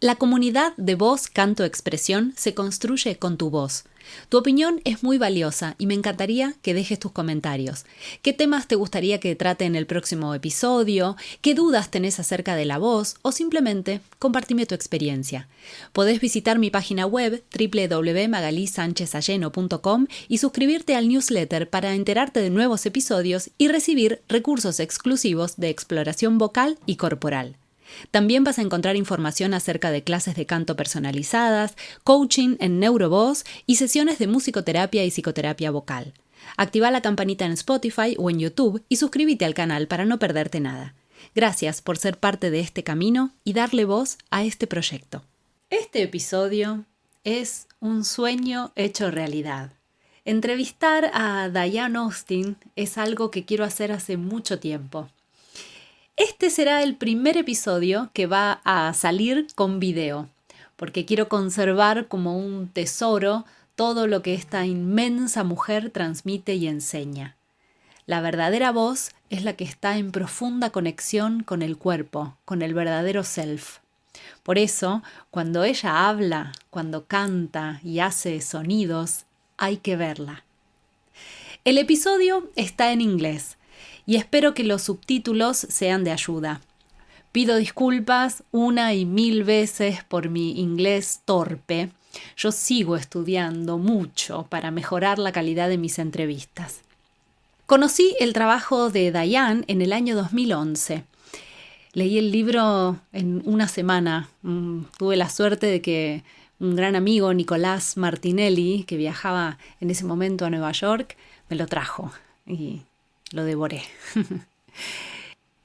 La comunidad de voz, canto, expresión se construye con tu voz. Tu opinión es muy valiosa y me encantaría que dejes tus comentarios. ¿Qué temas te gustaría que trate en el próximo episodio? ¿Qué dudas tenés acerca de la voz? O simplemente compartime tu experiencia. Podés visitar mi página web www.magalisanchezalleno.com y suscribirte al newsletter para enterarte de nuevos episodios y recibir recursos exclusivos de exploración vocal y corporal. También vas a encontrar información acerca de clases de canto personalizadas, coaching en neurovoz y sesiones de musicoterapia y psicoterapia vocal. Activa la campanita en Spotify o en YouTube y suscríbete al canal para no perderte nada. Gracias por ser parte de este camino y darle voz a este proyecto. Este episodio es un sueño hecho realidad. Entrevistar a Diane Austin es algo que quiero hacer hace mucho tiempo. Este será el primer episodio que va a salir con video, porque quiero conservar como un tesoro todo lo que esta inmensa mujer transmite y enseña. La verdadera voz es la que está en profunda conexión con el cuerpo, con el verdadero self. Por eso, cuando ella habla, cuando canta y hace sonidos, hay que verla. El episodio está en inglés. Y espero que los subtítulos sean de ayuda. Pido disculpas una y mil veces por mi inglés torpe. Yo sigo estudiando mucho para mejorar la calidad de mis entrevistas. Conocí el trabajo de Diane en el año 2011. Leí el libro en una semana. Tuve la suerte de que un gran amigo, Nicolás Martinelli, que viajaba en ese momento a Nueva York, me lo trajo y lo devoré.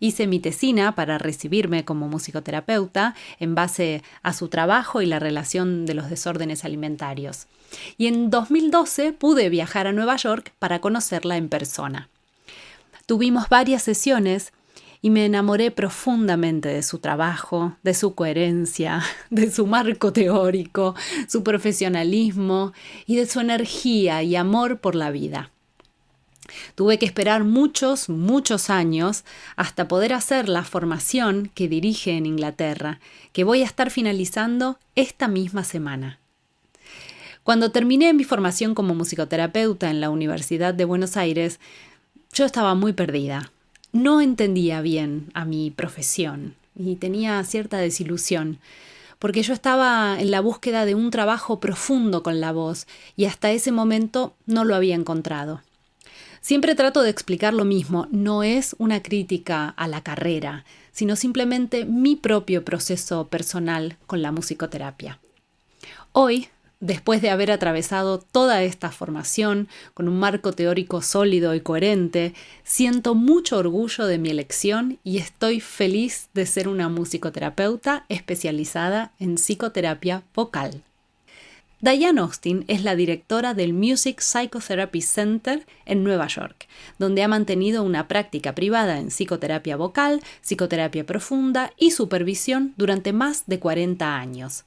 Hice mi tesina para recibirme como musicoterapeuta en base a su trabajo y la relación de los desórdenes alimentarios. Y en 2012 pude viajar a Nueva York para conocerla en persona. Tuvimos varias sesiones y me enamoré profundamente de su trabajo, de su coherencia, de su marco teórico, su profesionalismo y de su energía y amor por la vida. Tuve que esperar muchos años hasta poder hacer la formación que dirige en Inglaterra, que voy a estar finalizando esta misma semana. Cuando terminé mi formación como musicoterapeuta en la Universidad de Buenos Aires, yo estaba muy perdida. No entendía bien a mi profesión y tenía cierta desilusión, porque yo estaba en la búsqueda de un trabajo profundo con la voz y hasta ese momento no lo había encontrado. Siempre trato de explicar lo mismo, no es una crítica a la carrera, sino simplemente mi propio proceso personal con la musicoterapia. Hoy, después de haber atravesado toda esta formación con un marco teórico sólido y coherente, siento mucho orgullo de mi elección y estoy feliz de ser una musicoterapeuta especializada en psicoterapia vocal. Diane Austin es la directora del Music Psychotherapy Center en Nueva York, donde ha mantenido una práctica privada en psicoterapia vocal, psicoterapia profunda y supervisión durante más de 40 años.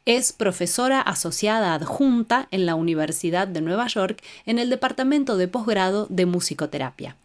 Es profesora asociada adjunta en la Universidad de Nueva York en el Departamento de Posgrado de Musicoterapia.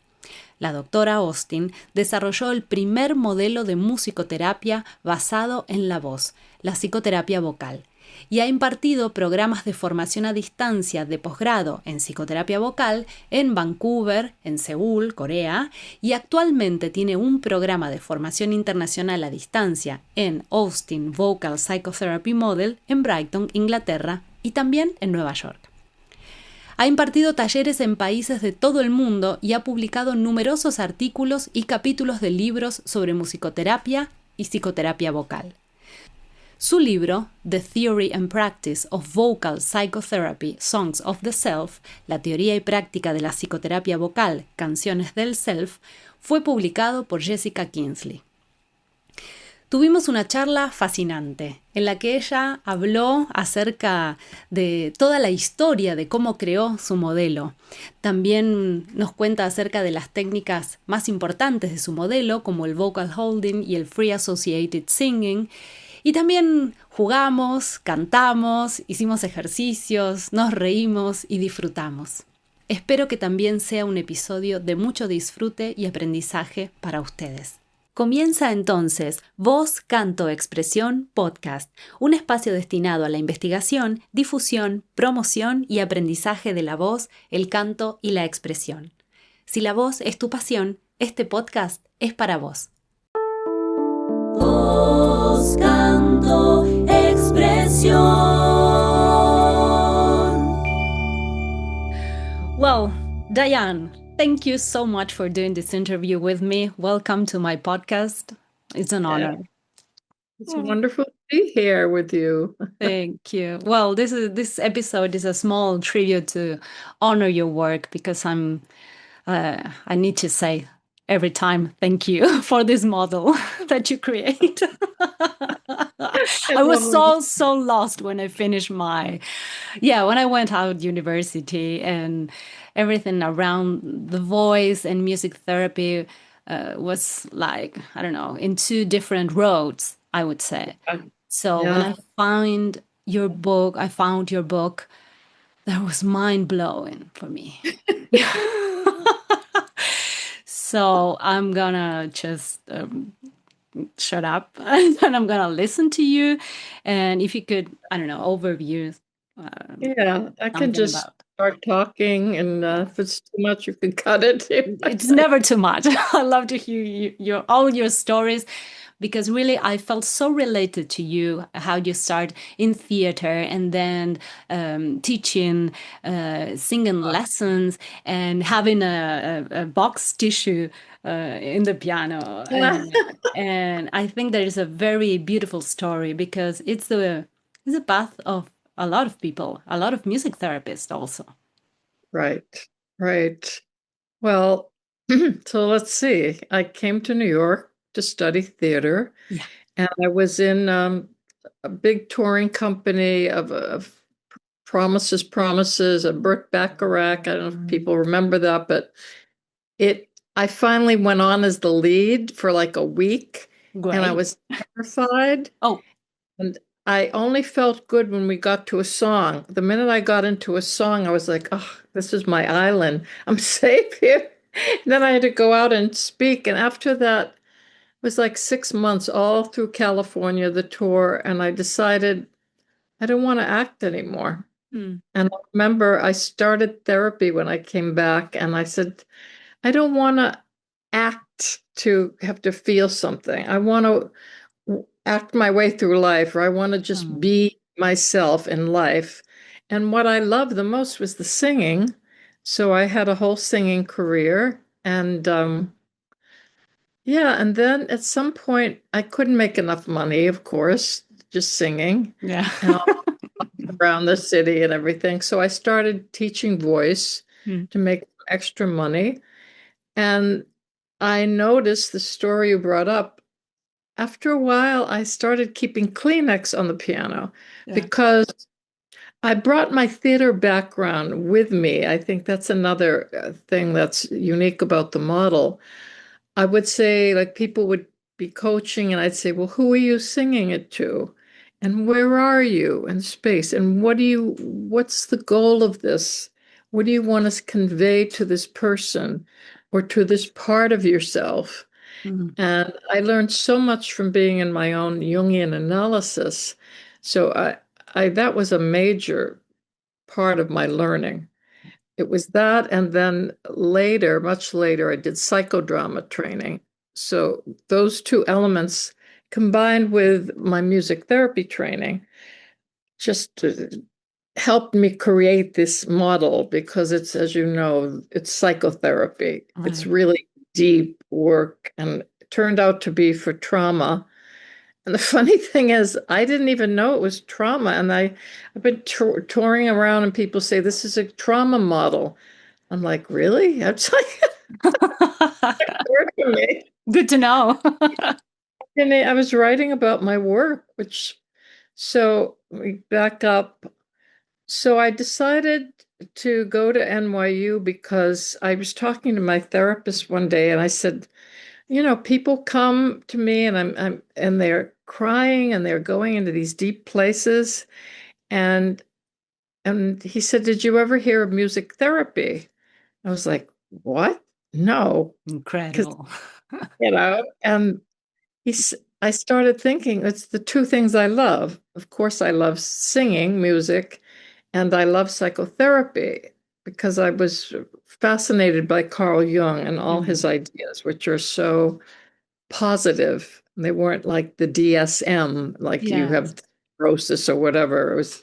La doctora Austin desarrolló el primer modelo de musicoterapia basado en la voz, la psicoterapia vocal, y ha impartido programas de formación a distancia de posgrado en psicoterapia vocal en Vancouver, en Seúl, Corea, y actualmente tiene un programa de formación internacional a distancia en Austin Vocal Psychotherapy Model en Brighton, Inglaterra, y también en Nueva York. Ha impartido talleres en países de todo el mundo y ha publicado numerosos artículos y capítulos de libros sobre musicoterapia y psicoterapia vocal. Su libro, The Theory and Practice of Vocal Psychotherapy, Songs of the Self, la teoría y práctica de la psicoterapia vocal, Canciones del Self, fue publicado por Jessica Kinsley. Tuvimos una charla fascinante en la que ella habló acerca de toda la historia de cómo creó su modelo. También nos cuenta acerca de las técnicas más importantes de su modelo, como el vocal holding y el free associated singing. Y también jugamos, cantamos, hicimos ejercicios, nos reímos y disfrutamos. Espero que también sea un episodio de mucho disfrute y aprendizaje para ustedes. Comienza entonces Voz, Canto, Expresión, Podcast, un espacio destinado a la investigación, difusión, promoción y aprendizaje de la voz, el canto y la expresión. Si la voz es tu pasión, este podcast es para vos. Voz, canto, expresión. Well, Diane, thank you so much for doing this interview with me. Welcome to my podcast. It's an honor. It's wonderful to be here with you. Thank you. Well, this episode is a small tribute to honor your work because I need to say every time thank you for this model that you create. I was so lost when I finished when I went out university and everything around the voice and music therapy was like, I don't know, in two different roads, I would say. So when I found your book, that was mind blowing for me. So I'm gonna just shut up and then I'm gonna listen to you. And if you could, I don't know, overview. I can just start talking, and if it's too much, you can cut it. It's never too much. I love to hear all your stories, because really I felt so related to you, how you start in theater and then teaching, singing lessons and having a box tissue in the piano. And I think there is a very beautiful story, because it's the path of a lot of people, a lot of music therapists also. Right. Well, so let's see. I came to New York to study theater. Yeah. And I was in a big touring company of Promises, a Burt Bacharach. I don't know if people remember that, but I finally went on as the lead for like a week. Great. And I was terrified. Oh. And I only felt good when we got to a song. The minute I got into a song, I was like, oh, this is my island. I'm safe here. And then I had to go out and speak. And after that, it was like 6 months all through California, the tour. And I decided I don't want to act anymore. And I remember I started therapy when I came back, and I said, I don't want to act to have to feel something. I want to act my way through life, or I want to just be myself in life. And what I loved the most was the singing. So I had a whole singing career. And and then at some point I couldn't make enough money, of course, just singing. Yeah. Around the city and everything. So I started teaching voice to make extra money. And I noticed the story you brought up. After a while, I started keeping Kleenex on the piano because I brought my theater background with me. I think that's another thing that's unique about the model. I would say, like, people would be coaching, and I'd say, well, who are you singing it to? And where are you in space? And what's the goal of this? What do you want to convey to this person or to this part of yourself? And I learned so much from being in my own Jungian analysis. So that was a major part of my learning. It was that, and then later, much later, I did psychodrama training. So those two elements combined with my music therapy training just helped me create this model, because it's, as you know, it's psychotherapy. Right. It's really deep work, and it turned out to be for trauma. And the funny thing is, I didn't even know it was trauma. And I've been touring around, and people say, this is a trauma model. I'm like, really? It's like, good to know. And I was writing about my work, so we back up. So I decided to go to NYU because I was talking to my therapist one day, and I said, people come to me, and and they're crying, and they're going into these deep places. And he said, did you ever hear of music therapy? I was like, what? No. Incredible. And I started thinking it's the two things I love. Of course, I love singing music, and I love psychotherapy because I was fascinated by Carl Jung and all his ideas, which are so positive. They weren't like the DSM, like you Yes. have neurosis or whatever. It was,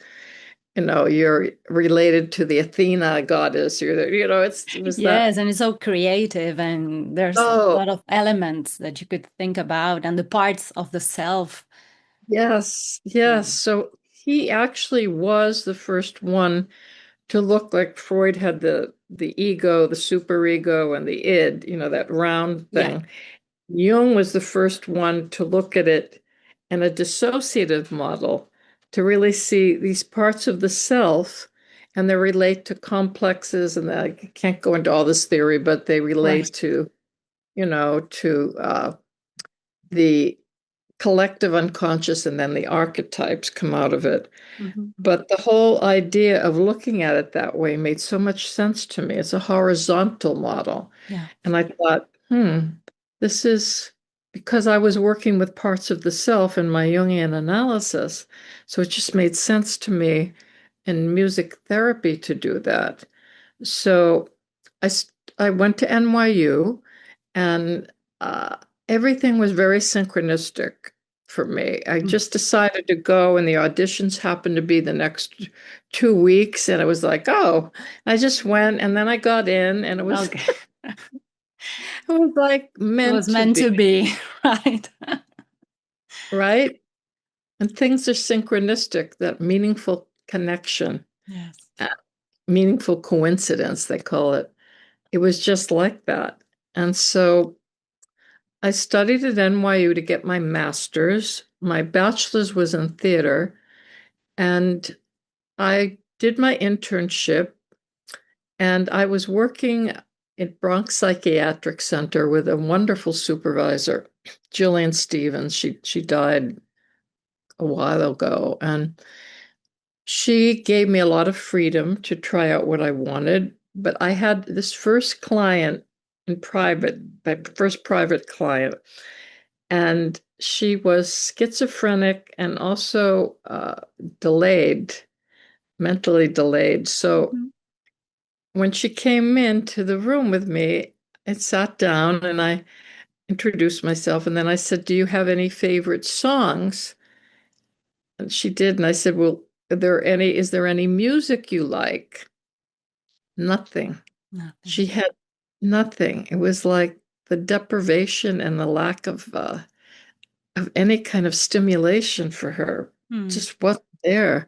you're related to the Athena goddess. It was that. Yes, and it's so creative, and there's a Oh, lot of elements that you could think about, and the parts of the self. yes, Yeah. yes. So he actually was the first one to look like Freud had the ego, the superego, and the id, that round Yeah. thing. Jung was the first one to look at it in a dissociative model to really see these parts of the self, and they relate to complexes, and I can't go into all this theory, but they Right. relate to, the collective unconscious, and then the archetypes come out of it. Hmm. But the whole idea of looking at it that way made so much sense to me. It's a horizontal model. Yeah. And I thought, this is because I was working with parts of the self in my Jungian analysis. So it just made sense to me in music therapy to do that. So I, I went to NYU, and uh, everything was very synchronistic for me. I just decided to go, and the auditions happened to be the next 2 weeks, and it was like, oh, I just went, and then I got in, and it was Okay. it was like It meant was to meant be, to be, right? right? And things are synchronistic, that meaningful connection, Yes. uh, meaningful coincidence, they call it. It was just like that. And so I studied at NYU to get my master's. My bachelor's was in theater, and I did my internship, and I was working at Bronx Psychiatric Center with a wonderful supervisor, Jillian Stevens. She died a while ago, and she gave me a lot of freedom to try out what I wanted. But I had this first client in private, my first private client, and she was schizophrenic and also delayed, mentally delayed. So Hmm. when she came into the room with me, I sat down and I introduced myself. And then I said, do you have any favorite songs? And she did. And I said, well, is there any music you like? Nothing. Nothing. She had nothing. It was like the deprivation and the lack of any kind of stimulation for her Hmm. just wasn't there.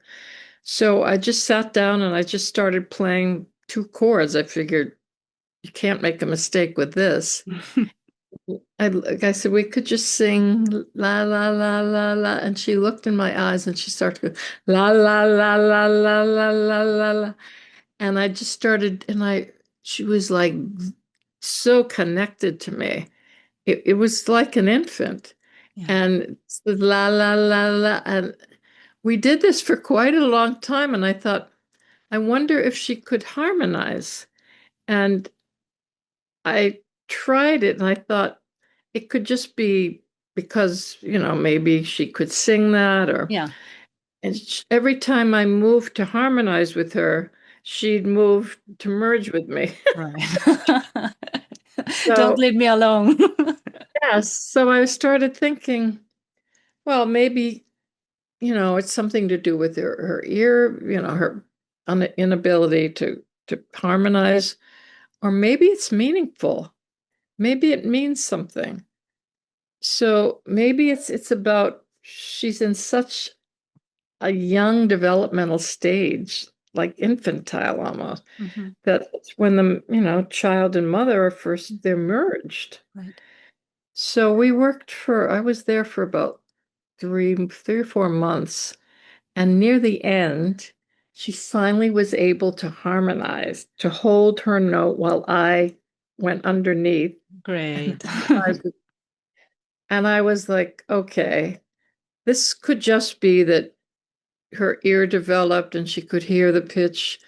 So I just sat down and I just started playing two chords. I figured you can't make a mistake with this. I said, we could just sing la la la la la. And she looked in my eyes and she started to go la la la la la la la la la. And I just started, and she was like so connected to me. It was like an infant. Yeah. And la la la la. And we did this for quite a long time. And I thought, I wonder if she could harmonize. And I tried it, and I thought it could just be because, maybe she could sing that, or, Yeah. and every time I moved to harmonize with her, she'd move to merge with me. Right. Don't So, leave me alone. yes. So I started thinking, well, maybe, it's something to do with her ear, her inability to harmonize, or maybe it's meaningful. Maybe it means something. So maybe it's about she's in such a young developmental stage, like infantile almost, Hmm. that it's when the, child and mother are first, they're merged. Right. So I was there for about 3 or 4 months. And near the end, she finally was able to harmonize, to hold her note while I went underneath and Great. harmonized. And I was like, okay, this could just be that her ear developed and she could hear the pitch,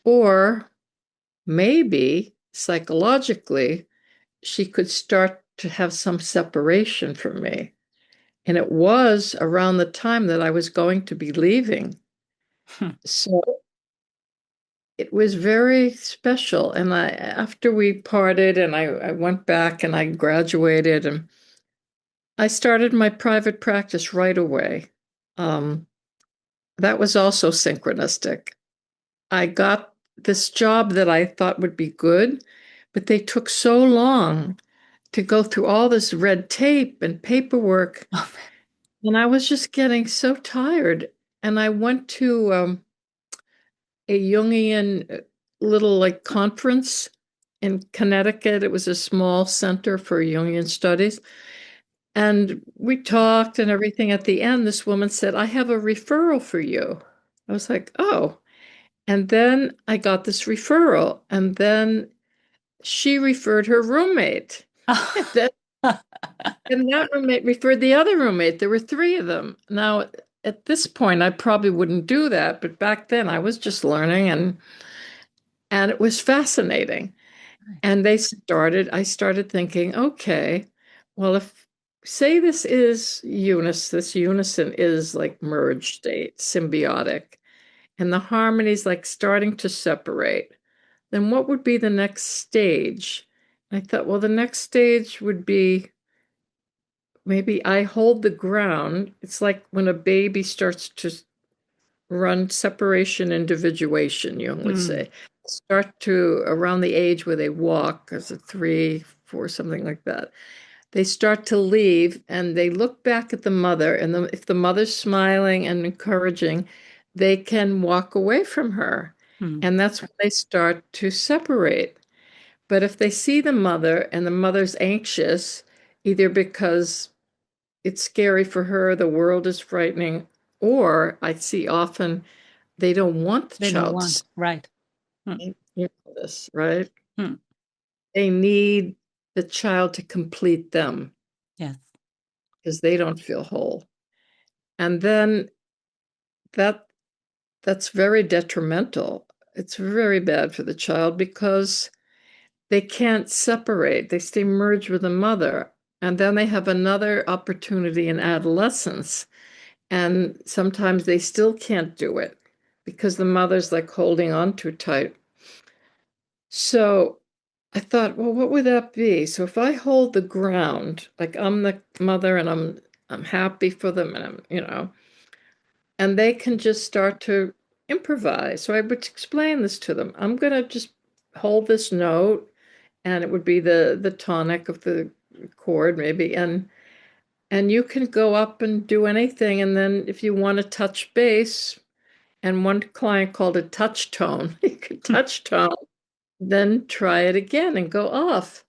or maybe psychologically, she could start to have some separation from me. And it was around the time that I was going to be leaving. So it was very special. And after we parted and I went back and I graduated and I started my private practice right away. That was also synchronistic. I got this job that I thought would be good, but they took so long to go through all this red tape and paperwork. And I was just getting so tired. And I went to a Jungian little like conference in Connecticut. It was a small center for Jungian studies. And we talked and everything. At the end, this woman said, I have a referral for you. I was like, oh. And then I got this referral. And then she referred her roommate. And that roommate referred the other roommate. There were three of them. Now, at this point, I probably wouldn't do that, but back then I was just learning and it was fascinating. And I started thinking, okay, well, if say this unison is like merged state, symbiotic, and the harmony's like starting to separate, then what would be the next stage? I thought, well, the next stage would be maybe I hold the ground. It's like when a baby starts to run separation individuation, Jung would say. Start to around the age where they walk, as a 3, 4, something like that. They start to leave and they look back at the mother, and if the mother's smiling and encouraging, they can walk away from her. And that's when they start to separate. But if they see the mother and the mother's anxious, either because it's scary for her, the world is frightening, or I see often they don't want the They don't child want, right. to see this, right? Hmm. They need the child to complete them Yes. because they don't feel whole. And then that's very detrimental. It's very bad for the child because they can't separate. They stay merged with the mother. And then they have another opportunity in adolescence. And sometimes they still can't do it because the mother's like holding on too tight. So I thought, well, what would that be? So if I hold the ground, like I'm the mother and I'm happy for them and and they can just start to improvise. So I would explain this to them. I'm gonna just hold this note and it would be the tonic of the chord maybe and you can go up and do anything. And then if you want to touch bass, and one client called it touch tone, you could touch tone, then try it again and go off.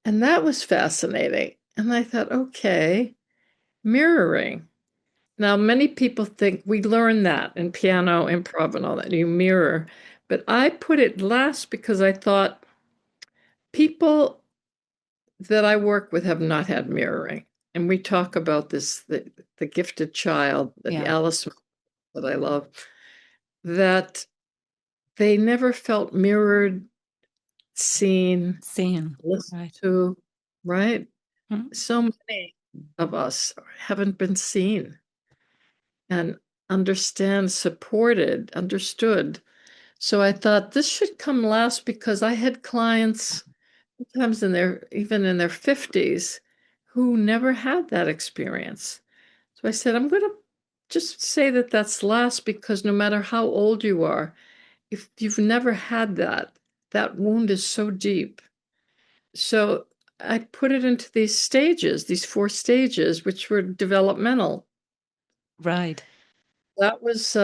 And that was fascinating. And I thought, okay, mirroring. Now, many people think we learn that in piano, improv, and all that, you mirror. But I put it last because I thought people that I work with have not had mirroring. And we talk about this, the gifted child, the Alice that I love, that they never felt mirrored, seen, listened Right. to, right? Hmm. So many of us haven't been seen and supported, understood. So I thought this should come last because I had clients sometimes even in their 50s who never had that experience. So I said, I'm going to just say that that's last because no matter how old you are, if you've never had that, that wound is so deep. So I put it into these stages, these 4 stages, which were developmental. Right. That was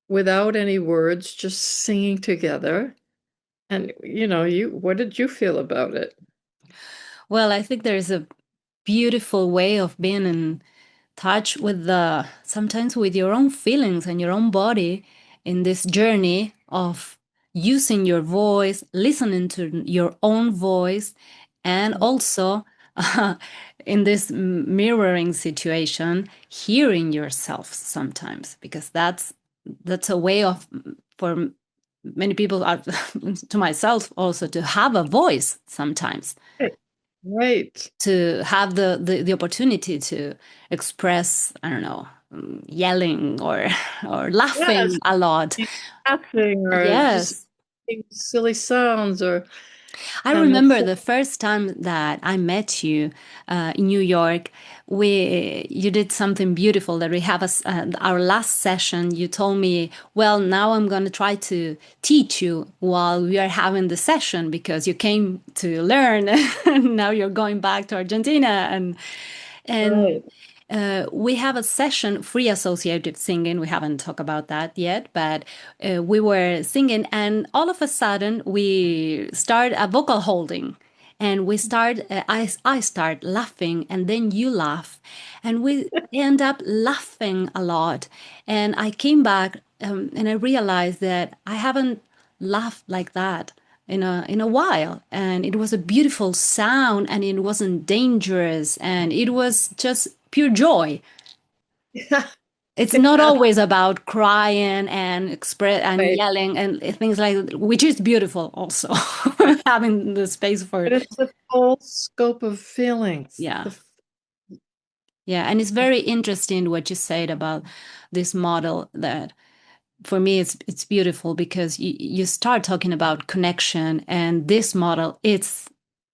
without any words, just singing together. And what did you feel about it? Well, I think there is a beautiful way of being in touch with sometimes with your own feelings and your own body in this journey of using your voice, listening to your own voice, and also in this mirroring situation, hearing yourself sometimes, because that's a way of for many people to myself also to have a voice sometimes. Right. to have the opportunity to express, I don't know, yelling or or Yes. laughing a lot. Laughing or just Yes. making silly sounds or I and the remember the first time that I met you in New York. You did something beautiful that we have our last session. You told me, "Well, now I'm going to try to teach you while we are having the session because you came to learn, and now you're going back to Argentina." And right. we have a session, free associative singing. We haven't talked about that yet, but we were singing, and all of a sudden we start a vocal holding, and we start. I start laughing, and then you laugh, and we end up laughing a lot. And I came back, and I realized that I haven't laughed like that in a while, and it was a beautiful sound, and it wasn't dangerous, and it was just pure joy. Yeah. It's not Yeah. always about crying and express and Right. yelling and things like that, which is beautiful also. Having the space for. But it's the full scope of feelings. Yeah, yeah, and it's very interesting what you said about this model. That for me it's beautiful because you start talking about connection, and this model it's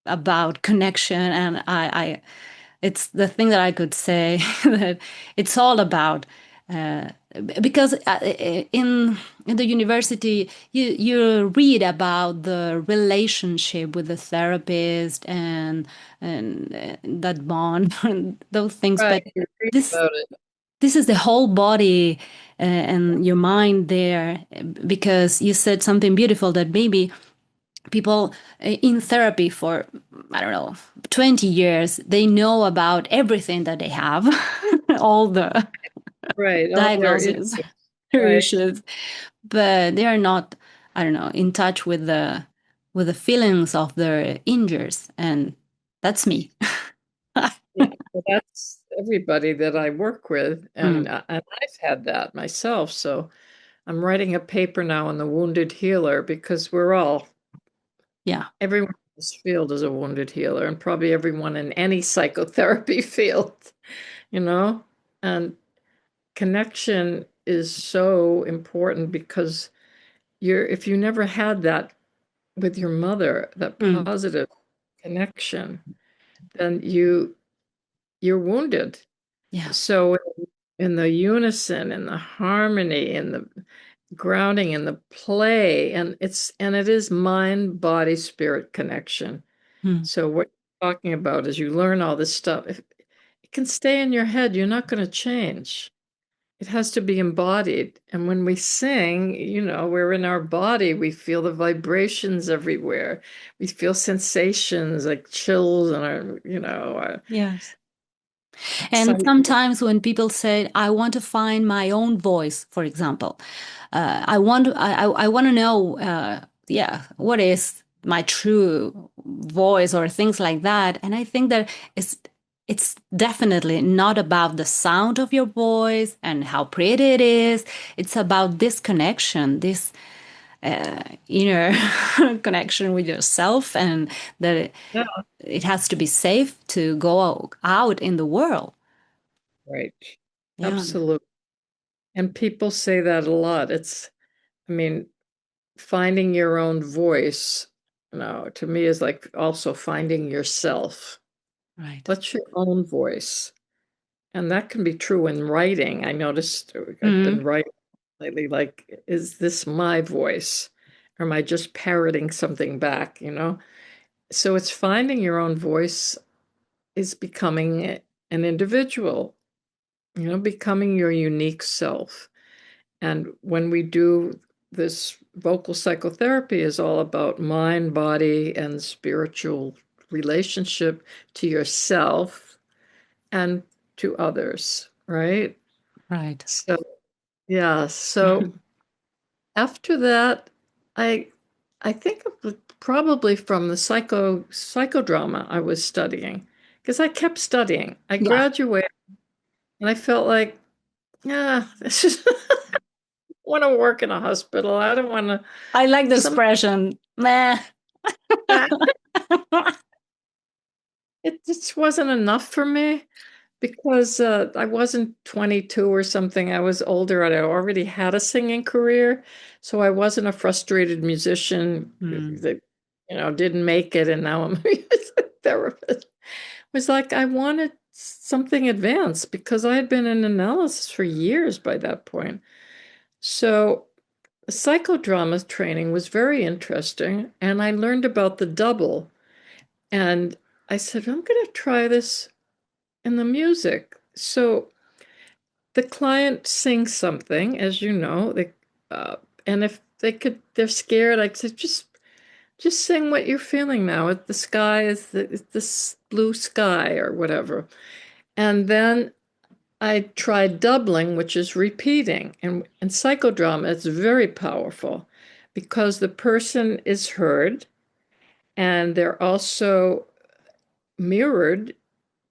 about connection. And I it's the thing that I could say that it's all about, uh, because in the university you read about the relationship with the therapist, and that bond and those things, right. but You read this about it. this is the whole body, and your mind there, because you said something beautiful that maybe people in therapy for, I don't know, 20 years, they know about everything that they have, all the Right. All their issues. diagnoses, Right. issues, but they are not, I don't know, in touch with the feelings of their injuries, and that's me. Yeah. Well, that's everybody that I work with, Mm, and I've had that myself. So I'm writing a paper now on the wounded healer because we're all yeah, everyone in this field is a wounded healer, and probably everyone in any psychotherapy field, you know? And connection is so important because if you never had that with your mother, that mm, positive connection, then you're wounded. yeah, So in the unison, in the harmony, in the grounding, in the play, and it is mind, body, spirit connection. mm, So what you're talking about is you learn all this stuff. If it can stay in your head, you're not going to change. It has to be embodied. And when we sing, we're in our body. We feel the vibrations everywhere. We feel sensations like chills and our yes. And excitement. sometimes when people say, "I want to find my own voice," for example, I want to know, yeah, what is my true voice or things like that. And I think that it's definitely not about the sound of your voice and how pretty it is. It's about this connection, this inner connection with yourself, and that Yeah, it has to be safe to go out in the world. right. Yeah, Absolutely. And people say that a lot. I mean, finding your own voice, to me is like also finding yourself. right. What's your own voice? And that can be true in writing. I noticed I've been Mm, writing lately, like, is this my voice? Or am I just parroting something back, So it's finding your own voice is becoming an individual, becoming your unique self. And when we do this vocal psychotherapy is all about mind, body, and spiritual relationship to yourself and to others, right? right. So, yeah. So after that, I I think it was probably from the psychodrama I was studying because I kept studying. I Yeah, graduated and I felt like, yeah, this is want to work in a hospital. I don't want to I like the some expression, meh. it just wasn't enough for me because I wasn't 22 or something. I was older. I already had a singing career, so I wasn't a frustrated musician that, didn't make it, and now I'm a music therapist. It was like I wanted something advanced because I had been in analysis for years by that point. So psychodrama training was very interesting, and I learned about the double. And I said, I'm going to try this in the music. So the client sings something, as you know, uh, and if they're scared, I'd say, just sing what you're feeling now. The sky is this blue sky or whatever. And then I tried doubling, which is repeating. And in psychodrama, it's very powerful because the person is heard and they're also mirrored,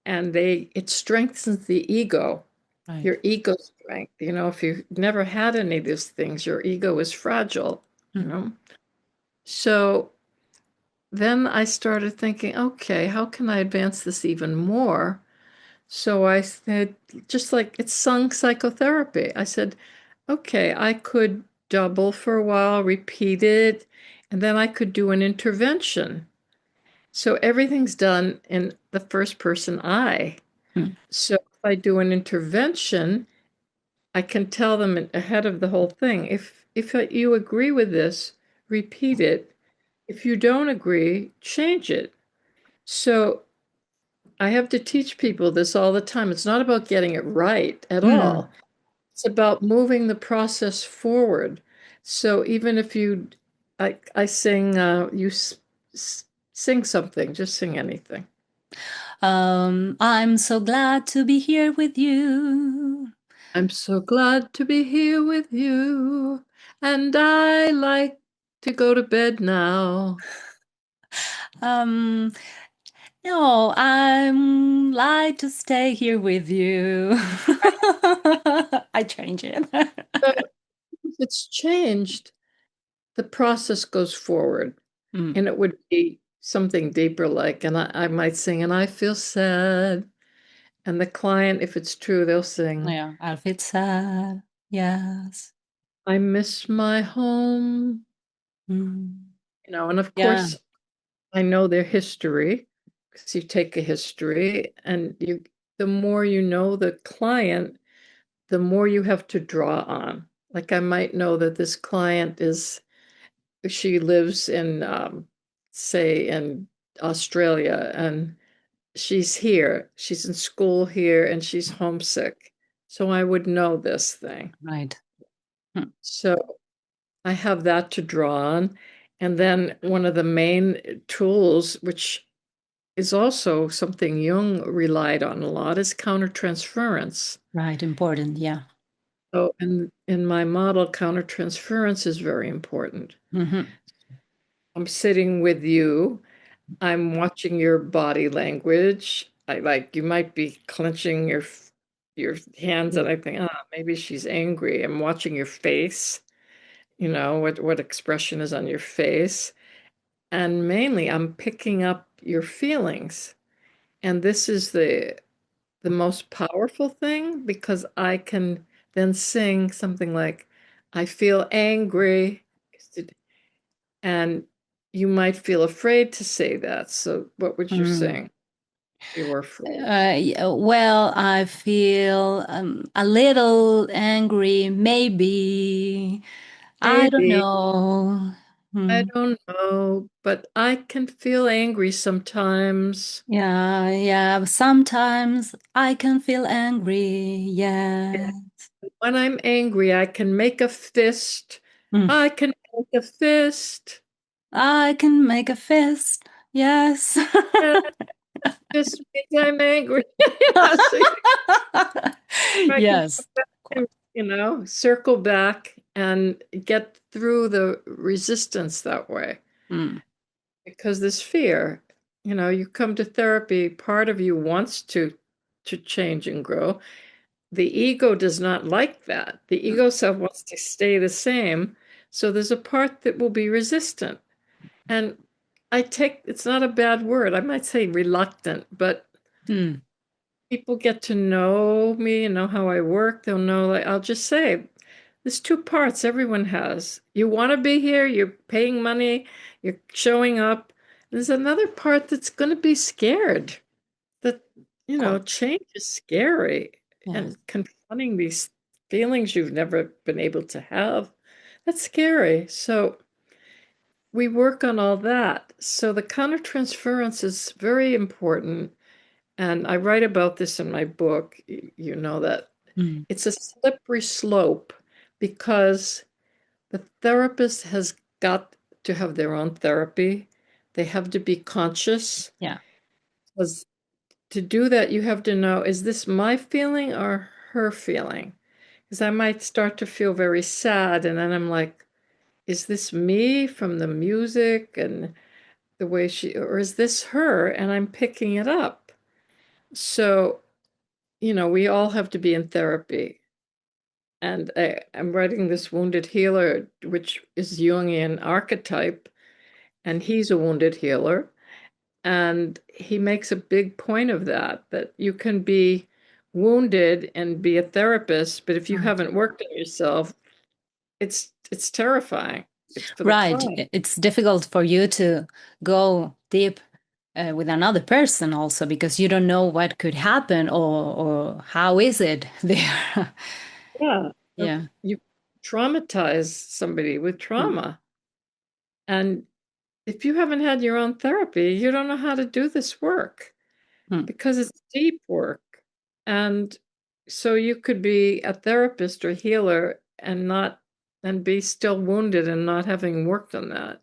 and it strengthens the ego, Right. your ego strength. If you've never had any of these things, your ego is fragile, you Mm. know. So then I started thinking, okay, how can I advance this even more? So I said, just like it's sung psychotherapy, I said, okay, I could double for a while, repeat it, and then I could do an intervention. So everything's done in the first person I. Mm. So if I do an intervention, I can tell them ahead of the whole thing. If you agree with this, repeat it. If you don't agree, change it. So I have to teach people this all the time. It's not about getting it right at Mm. all. It's about moving the process forward. So even if I sing, sing something, just sing anything. I'm so glad to be here with you. I'm so glad to be here with you, and I like to go to bed now. Um, no, I'm like to stay here with you. I change it. But if it's changed, the process goes forward, Mm. and it would be something deeper like, and I might sing, and I feel sad. And the client, if it's true, they'll sing, Yeah, I'll feel sad. Yes. I miss my home. Mm. And of Yeah, course, I know their history because you take a history, and the more you know the client, the more you have to draw on. Like I might know that this client she lives in, say, in Australia, and she's in school here, and she's homesick. So I would know this thing. right. Mm. So I have that to draw on. And then one of the main tools, which is also something Jung relied on a lot, is countertransference. Right, important. Yeah. So in my model, countertransference is very important. Hmm. I'm sitting with you. I'm watching your body language. I like you might be clenching your hands, and I think, maybe she's angry. I'm watching your face. What expression is on your face, and mainly I'm picking up your feelings. And this is the most powerful thing because I can then sing something like, I feel angry. And you might feel afraid to say that. So, what would you Mm. sing? You were afraid. Well, I feel a little angry, maybe. I don't Maybe, know. I Hmm. don't know, but I can feel angry sometimes. Yeah, yeah. Sometimes I can feel angry. Yeah. When I'm angry, I can make a fist. Mm. I can make a fist. I can make a fist. Yes. And fist means I'm angry. So I can Yes. circle back and get through the resistance that way. Mm. Because this fear, you come to therapy, part of you wants to change and grow. The ego does not like that. The ego self wants to stay the same. So there's a part that will be resistant. And it's not a bad word. I might say reluctant, but Mm. people get to know me and know how I work. They'll know, like, I'll just say, there's two parts everyone has. You want to be here, you're paying money, you're showing up. There's another part that's going to be scared. That, Cool. change is scary, Yes. and confronting these feelings you've never been able to have, that's scary. So we work on all that. So the countertransference is very important. And I write about this in my book. You know that Mm. it's a slippery slope because the therapist has got to have their own therapy. They have to be conscious. Yeah. Because to do that, you have to know, is this my feeling or her feeling? Because I might start to feel very sad, and then I'm like, is this me from the music and the way or is this her? And I'm picking it up. So, we all have to be in therapy. And I'm writing this wounded healer, which is Jungian archetype, and he's a wounded healer. And he makes a big point of that you can be wounded and be a therapist, but if you Right. haven't worked on yourself, it's terrifying. It's for the Right. client. It's difficult for you to go deep with another person also because you don't know what could happen or how is it there. Yeah. Yeah. You traumatize somebody with Mm. trauma. And if you haven't had your own therapy, you don't know how to do this work Mm. because it's deep work. And so you could be a therapist or healer and be still wounded and not having worked on that.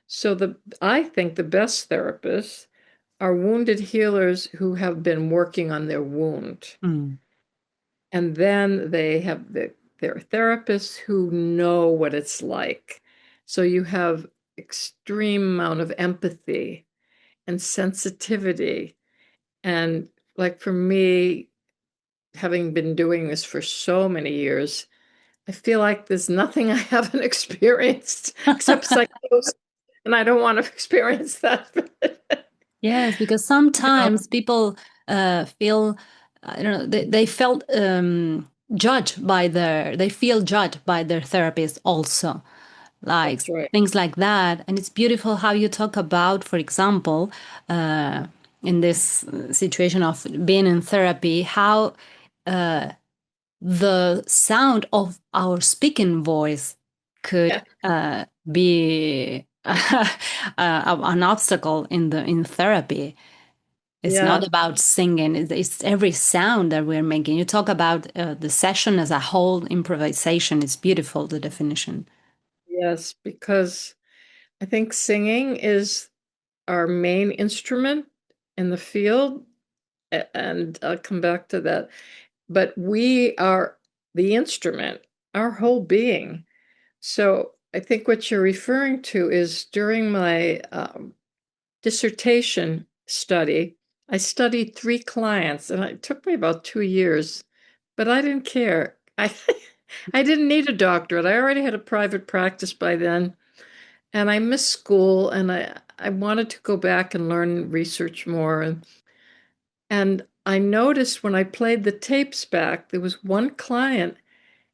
So I think the best therapists are wounded healers who have been working on their wound. Mm. And then they have their therapists who know what it's like. So you have extreme amount of empathy and sensitivity. And like for me, having been doing this for so many years, I feel like there's nothing I haven't experienced except psychosis, and I don't want to experience that. Yes, because You know, sometimes people feel, I don't know, they felt they feel judged by their therapist also, like that's right. things like that. And it's beautiful how you talk about, for example, uh, in this situation of being in therapy, how the sound of our speaking voice could Yeah, be an obstacle in therapy. It's not yeah, about singing, it's every sound that we're making. You talk about the session as a whole improvisation. It's beautiful, the definition. yes, because I think singing is our main instrument in the field, and I'll come back to that. But we are the instrument, our whole being. So I think what you're referring to is during my dissertation study, I studied 3 clients, and it took me about 2 years, but I didn't care. I didn't need a doctorate. I already had a private practice by then, and I missed school, and I wanted to go back and learn research more. And I noticed when I played the tapes back, there was one client,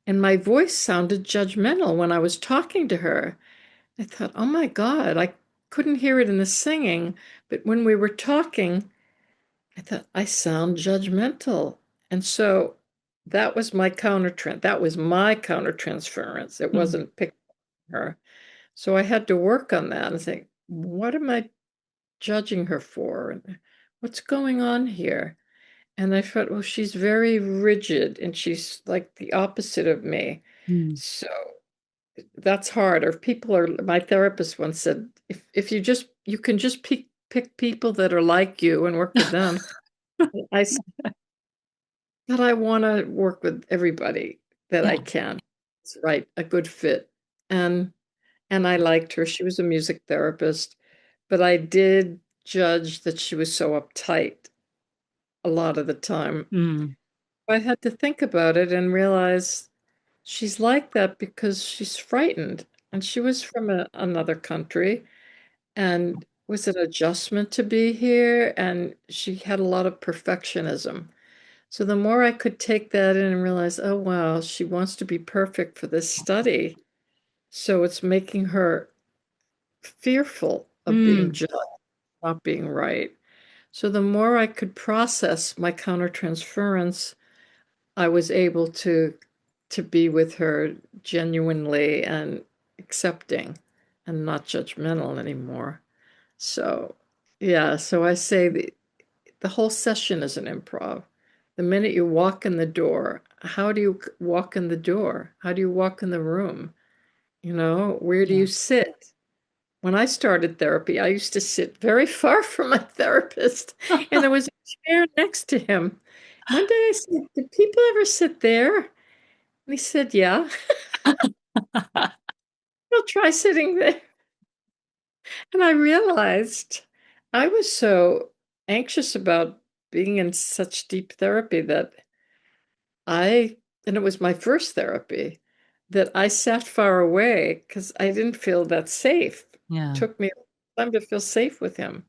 and my voice sounded judgmental when I was talking to her. I thought, oh my God, I couldn't hear it in the singing, but when we were talking, I thought, I sound judgmental. And so that was my countertransference. It Mm. wasn't picking her. So I had to work on that and think, what am I judging her for? And what's going on here? And I thought, well, she's very rigid and she's like the opposite of me. Mm. So that's hard. Or my therapist once said, if you can just pick people that are like you and work with them. I said, but I want to work with everybody that I Yeah. can. It's right, a good fit. And and I liked her. She was a music therapist, but I did judge that she was so uptight a lot of the time. Mm. I had to think about it and realize she's like that because she's frightened. And she was from another country. And was an adjustment to be here, and she had a lot of perfectionism. So the more I could take that in and realize, oh, wow, she wants to be perfect for this study. So it's making her fearful of being Mm. judged, not being right. So the more I could process my countertransference, I was able to be with her genuinely and accepting and not judgmental anymore. So yeah, so I say the whole session is an improv. The minute you walk in the door, how do you walk in the door? How do you walk in the room? You know, where do you Yeah. sit? When I started therapy, I used to sit very far from my therapist, and there was a chair next to him. One day I said, "Do people ever sit there?" And he said, "Yeah." I'll try sitting there. And I realized I was so anxious about being in such deep therapy that and it was my first therapy, that I sat far away because I didn't feel that safe. It Yeah. took me time to feel safe with him.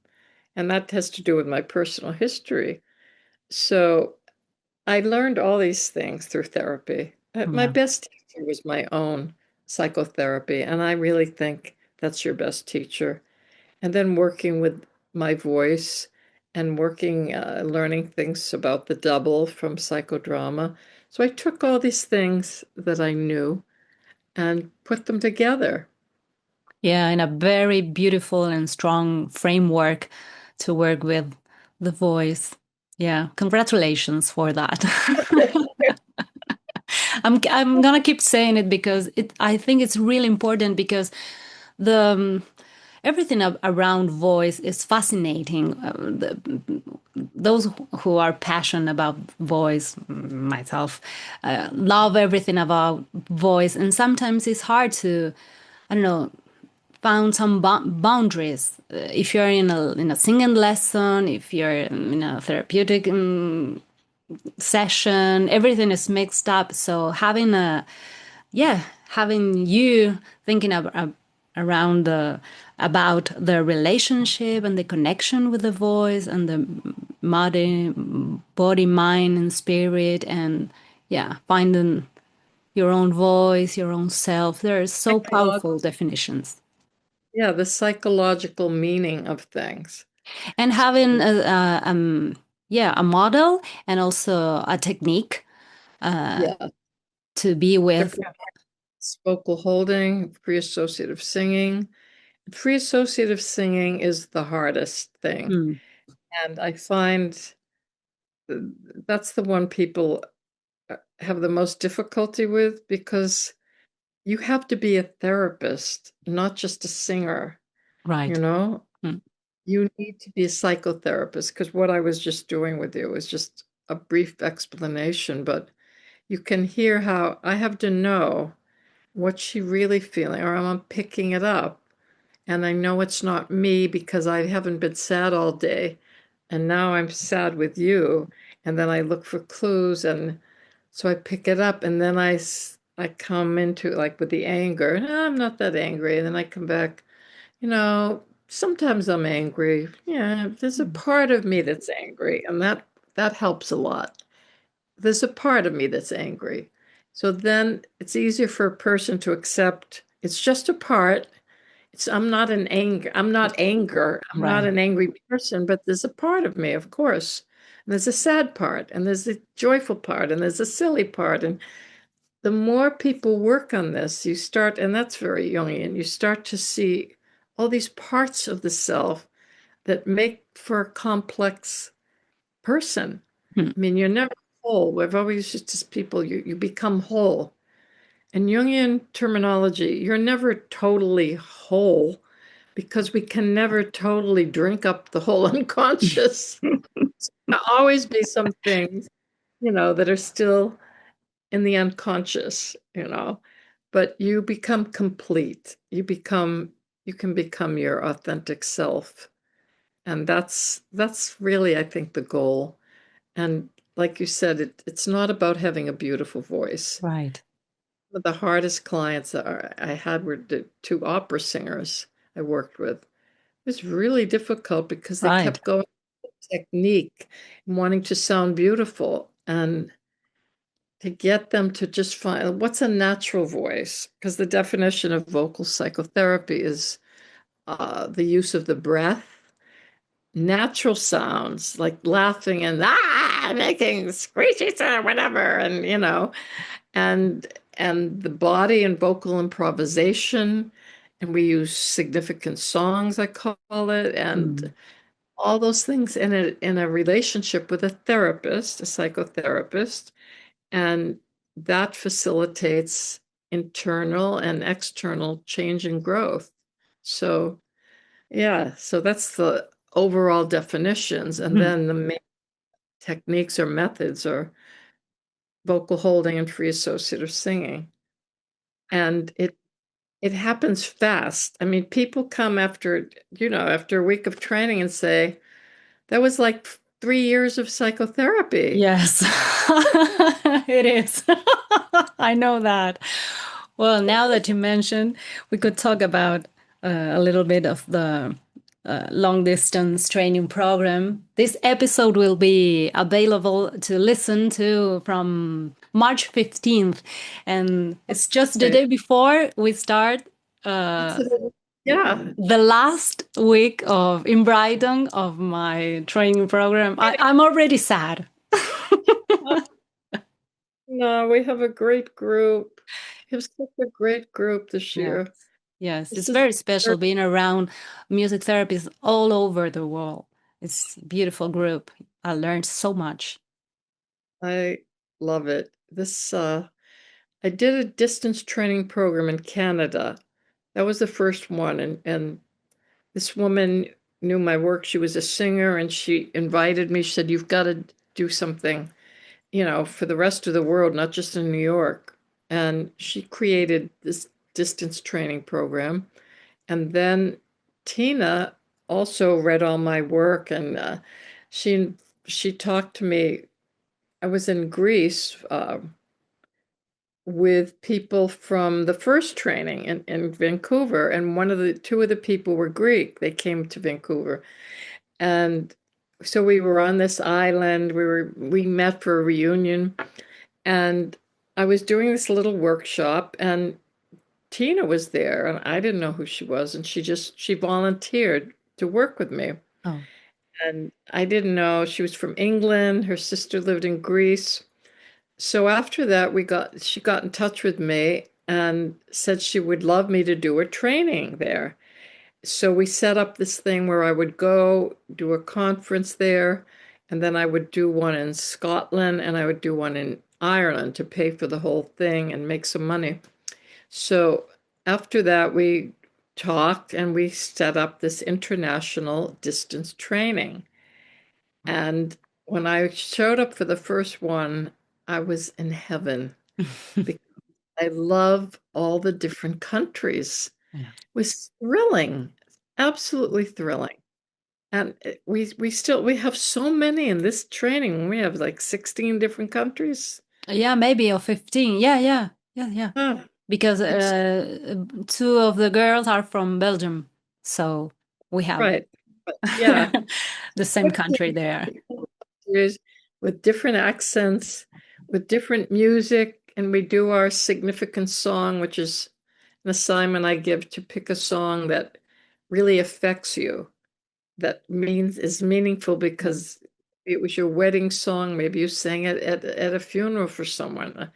And that has to do with my personal history. So I learned all these things through therapy. My Yeah. best teacher was my own psychotherapy, and I really think that's your best teacher. And then working with my voice and learning things about the double from psychodrama. So I took all these things that I knew and put them together. Yeah, in a very beautiful and strong framework to work with the voice. Yeah, congratulations for that. I'm gonna keep saying it because I think it's really important because the everything around voice is fascinating. Those who are passionate about voice, myself, love everything about voice, and sometimes it's hard to, I don't know, found some boundaries. If you're in a singing lesson, if you're in a therapeutic session, everything is mixed up. So having you thinking around about the relationship and the connection with the voice and the body, mind, and spirit, and yeah, finding your own voice, your own self. There are so powerful definitions. Yeah, the psychological meaning of things. And having a model and also a technique Yeah, to be with. different vocal holding, free associative singing. Free associative singing is the hardest thing. Mm, And I find that's the one people have the most difficulty with because you have to be a therapist, not just a singer, you right. know? Mm, You need to be a psychotherapist because what I was just doing with you was just a brief explanation, but you can hear how I have to know what's she really feeling, or I'm picking it up. And I know it's not me because I haven't been sad all day. And now I'm sad with you. And then I look for clues. And so I pick it up. And then I come into like with the anger. "No, I'm not that angry." And then I come back, sometimes I'm angry. Yeah, there's a mm, part of me that's angry. And that helps a lot. There's a part of me that's angry. So then it's easier for a person to accept it's just a part. I'm not anger. I'm not right. an angry person, but there's a part of me, of course. And there's a sad part, and there's a joyful part, and there's a silly part. And the more people work on this, and that's very Jungian, you start to see all these parts of the self that make for a complex person. Mm, I mean, you're never whole. We've always just people, you become whole. In Jungian terminology, you're never totally whole because we can never totally drink up the whole unconscious. There'll always be some things, that are still in the unconscious. But you become complete. You can become your authentic self. And that's really, I think, the goal. And like you said, it's not about having a beautiful voice. right. The hardest clients I had were the two opera singers I worked with. was really difficult because they Right. kept going with technique and wanting to sound beautiful. And to get them to just find what's a natural voice, because the definition of vocal psychotherapy is the use of the breath, natural sounds like laughing and making screechy sound, whatever, and and and the body and vocal improvisation, and we use significant songs, I call it, and Mm. all those things in a relationship with a therapist, a psychotherapist, and that facilitates internal and external change and growth. So, yeah, so that's the overall definitions. And Mm. then the main techniques or methods are vocal holding and free associative singing. And it happens fast. I mean, people come after a week of training and say, that was like 3 years of psychotherapy. Yes, it is. I know that. Well, now that you mentioned, we could talk about a little bit of the long distance training program. This episode will be available to listen to from March 15th. And it's just the Okay. day before we start uh, Yeah. the last week of in Brighton of my training program. I'm already sad. No, we have a great group. We have such a great group this Yes. year. Yes, This it's is very special being around music therapists all over the world. It's a beautiful group. I learned so much. I love it. I did a distance training program in Canada. That was the first one, and this woman knew my work. She was a singer, and she invited me. She said, "You've got to do something, for the rest of the world, not just in New York." And she created this distance training program. And then Tina also read all my work, and she she talked to me. I was in Greece with people from the first training in Vancouver, and two of the people were Greek. They came to Vancouver, and so we were on this island. We met for a reunion, and I was doing this little workshop, and Tina was there, and I didn't know who she was, and she volunteered to work with me. Oh, And I didn't know she was from England. Her sister lived in Greece. So after that, she got in touch with me and said she would love me to do a training there. So we set up this thing where I would go do a conference there, and then I would do one in Scotland, and I would do one in Ireland to pay for the whole thing and make some money. So after that, we talked and we set up this international distance training. And when I showed up for the first one, I was in heaven because I love all the different countries. yeah. It was thrilling, absolutely thrilling. And we have so many in this training. We have like 16 different countries. Yeah, maybe or 15. Yeah, yeah, yeah, yeah. Ah, Because it's two of the girls are from Belgium. So we have right. But yeah, the same country 15 there. countries with different accents, with different music, and we do our significant song, which is an assignment I give to pick a song that really affects you, that means is meaningful because it was your wedding song. Maybe you sang it at a funeral for someone.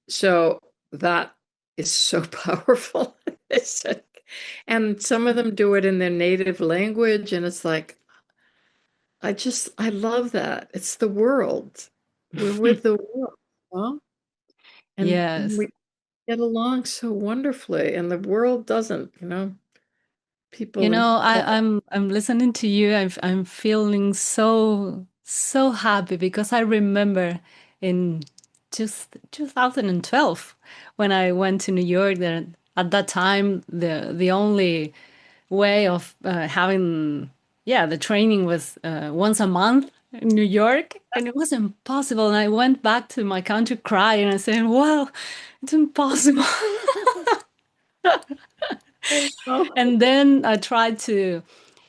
So that is so powerful. It's like- and some of them do it in their native language, and it's like, I love that. It's the world. We're with the world, huh? And Yes. we get along so wonderfully, and the world doesn't, You people in know, all I'm listening to you. I'm feeling so happy because I remember in just 2012 when I went to New York. That at that time the only way of having the training was once a month in New York, and it was impossible. And I went back to my country crying and saying, "Well, it's impossible." I know. And then I tried to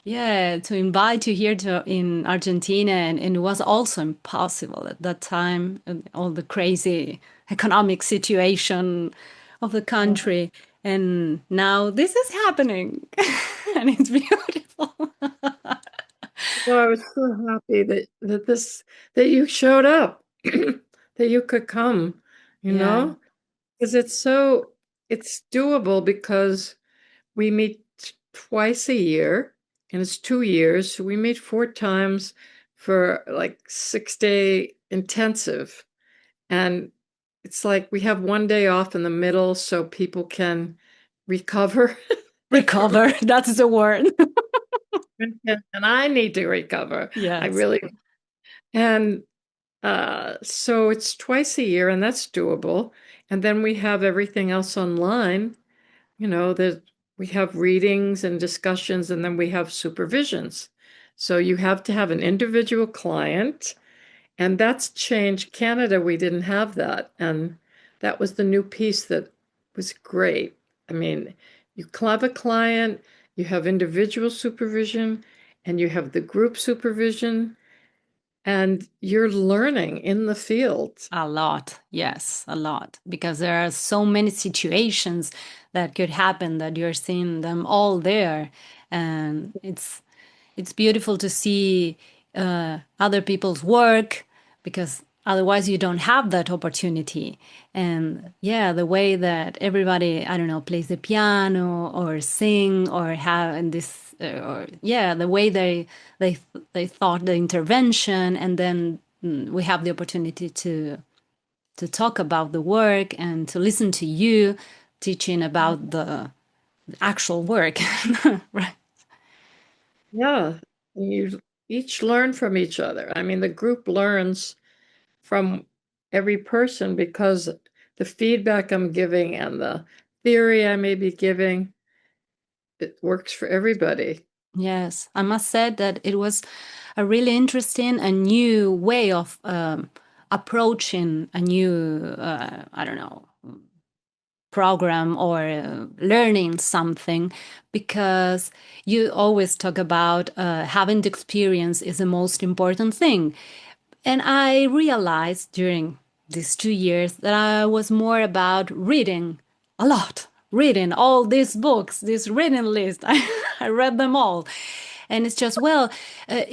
Yeah, to invite you here to in Argentina, and it was also impossible at that time, and all the crazy economic situation of the country. And now this is happening, and it's beautiful. Well, I was so happy that you showed up, that you could come, you Yeah. know, because it's doable because we meet twice a year and it's 2 years. So we meet 4 times for like 6-day intensive. And it's like we have one day off in the middle so people can recover from, Recover, that's the word. and I need to recover. I Yes. really, and so it's twice a year, and that's doable. And then we have everything else online. That we have readings and discussions, and then we have supervisions. So you have to have an individual client, and that's changed. Canada, we didn't have that, and that was the new piece that was great. I mean, you have a client, you have individual supervision, and you have the group supervision, and you're learning in the field. A lot, yes, a lot, because there are so many situations that could happen that you're seeing them all there, and it's beautiful to see other people's work because otherwise you don't have that opportunity. And yeah, the way that everybody, I don't know, plays the piano or sing or have in this, or yeah, the way they they thought the intervention, and then we have the opportunity to talk about the work and to listen to you teaching about the actual work. Right. Yeah, you each learn from each other. I mean, the group learns from every person because the feedback I'm giving and the theory I may be giving, it works for everybody. Yes, I must say that it was a really interesting and new way of approaching a new, I don't know, program or learning something, because you always talk about having the experience is the most important thing. And I realized during these 2 years that I was more about reading a lot, reading all these books, this reading list. I read them all. And it's just, well,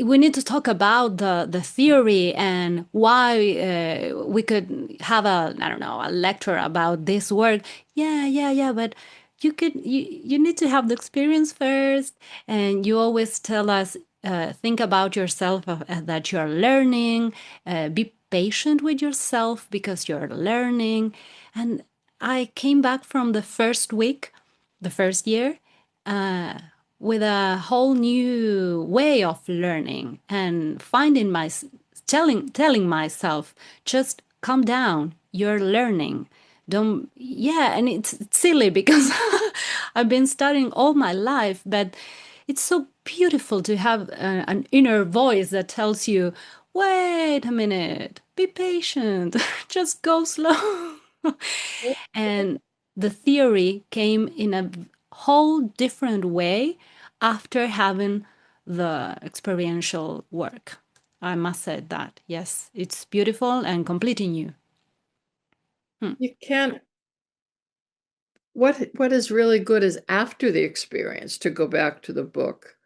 we need to talk about the theory and why we could have a, I don't know, a lecture about this work. Yeah, yeah, yeah. But you need to have the experience first. And you always tell us, think about yourself that you're learning, be patient with yourself because you're learning. And I came back from the first week, the first year, uh, with a whole new way of learning and finding my telling myself, just calm down, you're learning, don't. Yeah, and it's silly because I've been studying all my life, but it's so beautiful to have an inner voice that tells you, wait a minute, be patient, just go slow. And the theory came in a whole different way after having the experiential work. I must say that, yes, it's beautiful and completely new. You can't, what is really good is after the experience to go back to the book,